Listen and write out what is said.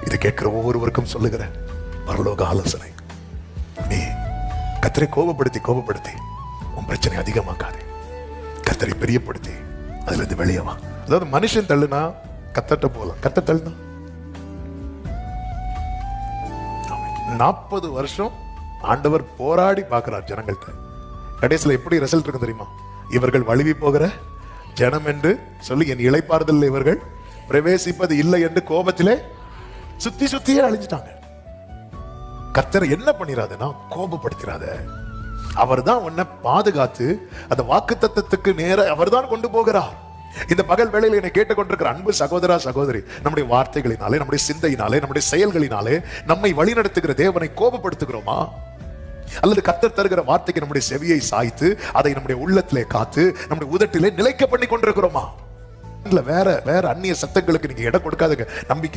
இதை கேட்கிற ஒவ்வொருவருக்கும் சொல்லுகிற பரலோக ஆலோசனை, நீ கர்த்தரை கோபப்படுத்தி உன் பிரச்சனை அதிகமாக்காதே. கர்த்தரை பிரியப்படுத்தி அதுல இருந்து வெளியே வா. அதாவது மனுஷன் தள்ளுனா கத்தட்ட போலாம், கத்த தள்ளுனா 40 வருஷம் ஆண்டவர் போராடி பார்க்கிறார் ஜனங்கள்ட்ட. கடைசியில் எப்படி ரிசல்ட் இருக்கு தெரியுமா? இவர்கள் வழுவி போகிற ஜனம் என்று சொல்லி என் இளைப்பாறுதல் இவர்கள் பிரவேசிப்பது இல்லை என்று கோபத்திலே சுத்தியே அழிஞ்சிட்டாங்க. கர்த்தரை என்ன பண்ணிராதனா கோபப்படுத்திராத. அவர் தான் உன்னை பாதுகாத்து அந்த வாக்குத்தத்தத்துக்கு நேர அவர் தான் கொண்டு போகிறார். இந்த பகல் வேளையில் என்னை கேட்டுக்கொண்டிருக்கிற அன்பு சகோதரா சகோதரி, நம்முடைய வார்த்தைகளினாலே, நம்முடைய சிந்தையினாலே, நம்முடைய செயல்களினாலே நம்மை வழிநடத்துகிற தேவனை கோபப்படுத்துகிறோமா? அல்லது கர்த்தர் தருகிற வார்த்தைக்கு நம்முடைய செவியை சாய்த்து அதை நம்முடைய உள்ளத்திலே காத்து நம்முடைய உதட்டிலே நிலைக்க பண்ணி கொண்டிருக்கிறோமா? இல்ல வேற அந்நிய சத்தங்களுக்கு நீங்க இடம் கொடுக்காதுங்க. நம்பிக்கை